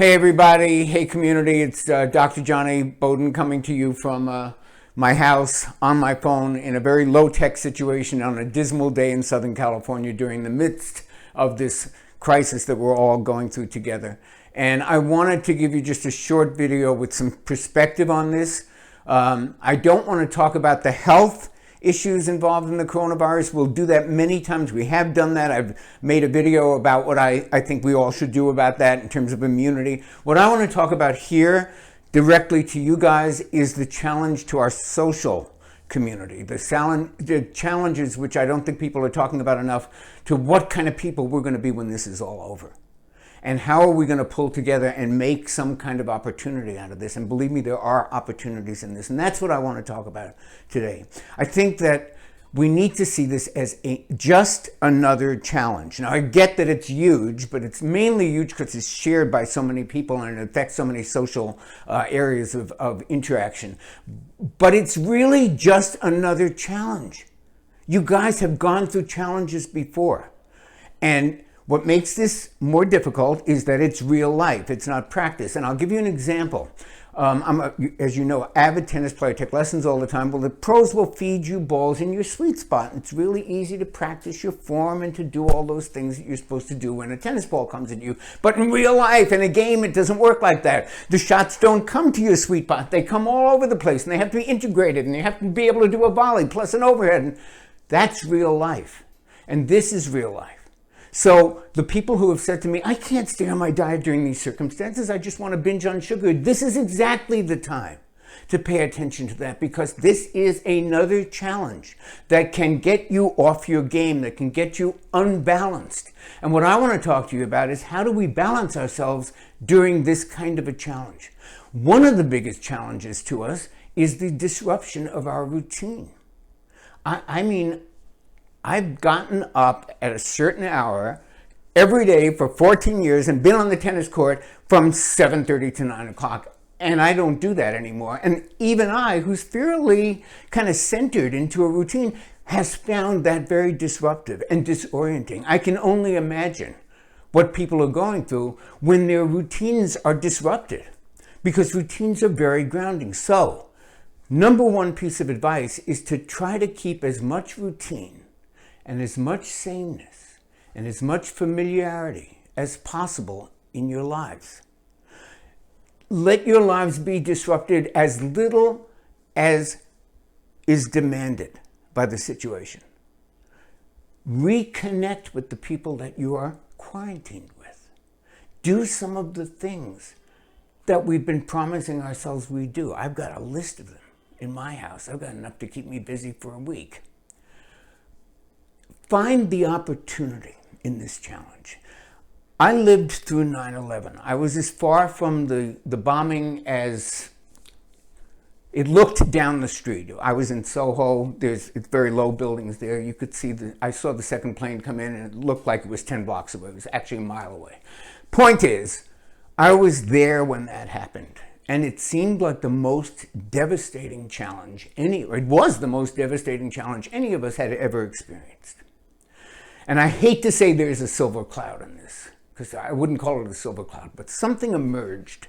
Hey everybody, hey community, it's Dr. Jonny Bowden coming to you from my house on my phone in a very low-tech situation on a dismal day in Southern California during the midst of this crisis that we're all going through together. And I wanted to give you just a short video with some perspective on this. I don't want to talk about the health issues involved in the coronavirus. We'll do that many times. We have done that. I've made a video about what I think we all should do about that in terms of immunity. What I want to talk about here directly to you guys is the challenge to our social community, the challenges which I don't think people are talking about enough, to what kind of people we're going to be when this is all over. And how are we going to pull together and make some kind of opportunity out of this? And believe me, there are opportunities in this. And that's what I want to talk about today. I think that we need to see this as just another challenge. Now, I get that it's huge, but it's mainly huge because it's shared by so many people and it affects so many social areas of interaction. But it's really just another challenge. You guys have gone through challenges before. And what makes this more difficult is that it's real life. It's not practice. And I'll give you an example. As you know, avid tennis player. I take lessons all the time. Well, the pros will feed you balls in your sweet spot. It's really easy to practice your form and to do all those things that you're supposed to do when a tennis ball comes at you. But in real life, in a game, it doesn't work like that. The shots don't come to your sweet spot. They come all over the place, and they have to be integrated, and you have to be able to do a volley plus an overhead. And that's real life. And this is real life. So the people who have said to me, I can't stay on my diet during these circumstances, I just want to binge on sugar, this is exactly the time to pay attention to that, because this is another challenge that can get you off your game, that can get you unbalanced. And what I want to talk to you about is how do we balance ourselves during this kind of a challenge? One of the biggest challenges to us is the disruption of our routine. I've gotten up at a certain hour every day for 14 years and been on the tennis court from 7:30 to 9 o'clock. And I don't do that anymore. And even I, who's fairly kind of centered into a routine, has found that very disruptive and disorienting. I can only imagine what people are going through when their routines are disrupted, because routines are very grounding. So, number one piece of advice is to try to keep as much routine and as much sameness and as much familiarity as possible in your lives. Let your lives be disrupted as little as is demanded by the situation. Reconnect with the people that you are quarantined with. Do some of the things that we've been promising ourselves we do. I've got a list of them in my house. I've got enough to keep me busy for a week. Find the opportunity in this challenge. I lived through 9/11. I was as far from the bombing as it looked down the street. I was in Soho. It's very low buildings there. You could see I saw the second plane come in and it looked like it was 10 blocks away. It was actually a mile away. Point is, I was there when that happened. And it seemed like the most devastating challenge it was the most devastating challenge any of us had ever experienced. And I hate to say there's a silver cloud in this, because I wouldn't call it a silver cloud, but something emerged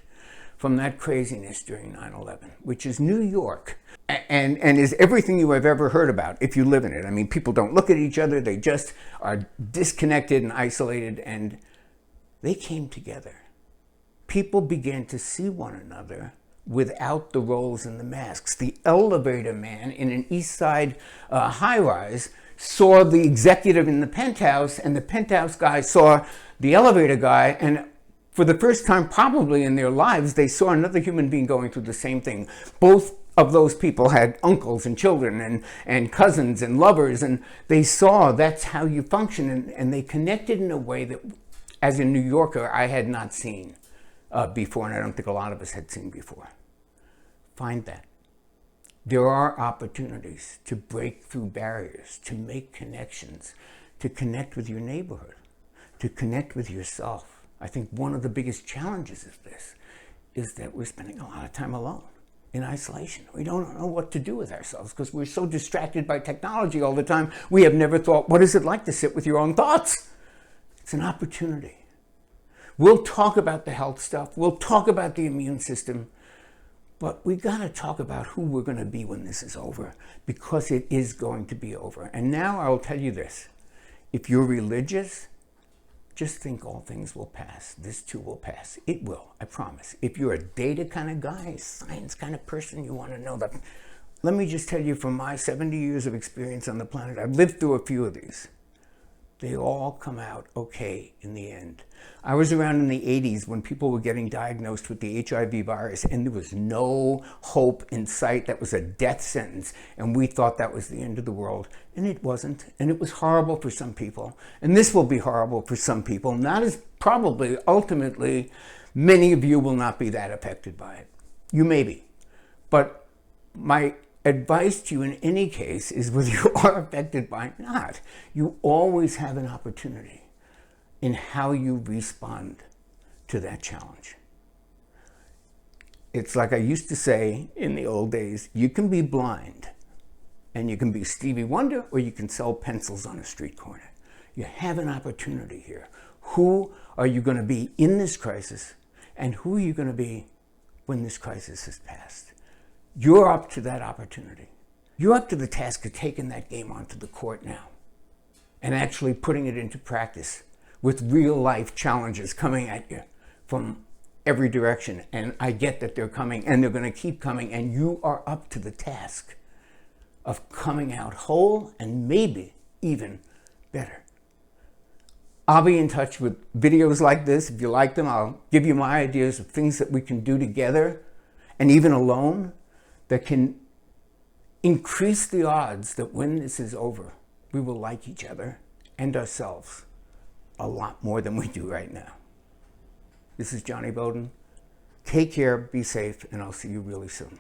from that craziness during 9/11, which is New York, and is everything you have ever heard about if you live in it. I mean, people don't look at each other, they just are disconnected and isolated, and they came together. People began to see one another without the roles and the masks. The elevator man in an East Side high-rise saw the executive in the penthouse, and the penthouse guy saw the elevator guy, and for the first time probably in their lives, they saw another human being going through the same thing. Both of those people had uncles and children and cousins and lovers, and they saw that's how you function, and they connected in a way that, as a New Yorker, I had not seen before, and I don't think a lot of us had seen before. Find that. There are opportunities to break through barriers, to make connections, to connect with your neighborhood, to connect with yourself. I think one of the biggest challenges of this is that we're spending a lot of time alone, in isolation. We don't know what to do with ourselves because we're so distracted by technology all the time. We have never thought, what is it like to sit with your own thoughts? It's an opportunity. We'll talk about the health stuff. We'll talk about the immune system. But we got to talk about who we're going to be when this is over, because it is going to be over. And now I will tell you this. If you're religious, just think all things will pass. This too will pass. It will, I promise. If you're a data kind of guy, science kind of person, you want to know that. Let me just tell you, from my 70 years of experience on the planet, I've lived through a few of these. They all come out okay in the end. I was around in the 80s when people were getting diagnosed with the HIV virus and there was no hope in sight. That was a death sentence. And we thought that was the end of the world. And it wasn't. And it was horrible for some people. And this will be horrible for some people. Not as probably, ultimately, many of you will not be that affected by it. You may be. But my advice to you in any case is, whether you are affected by it or not, you always have an opportunity in how you respond to that challenge. It's like I used to say in the old days, you can be blind and you can be Stevie Wonder, or you can sell pencils on a street corner. You have an opportunity here. Who are you going to be in this crisis, and who are you going to be when this crisis has passed? You're up to that opportunity. You're up to the task of taking that game onto the court now and actually putting it into practice with real life challenges coming at you from every direction. And I get that they're coming, and they're going to keep coming, and you are up to the task of coming out whole and maybe even better. I'll be in touch with videos like this. If you like them, I'll give you my ideas of things that we can do together and even alone that can increase the odds that when this is over, we will like each other and ourselves a lot more than we do right now. This is Jonny Bowden. Take care, be safe, and I'll see you really soon.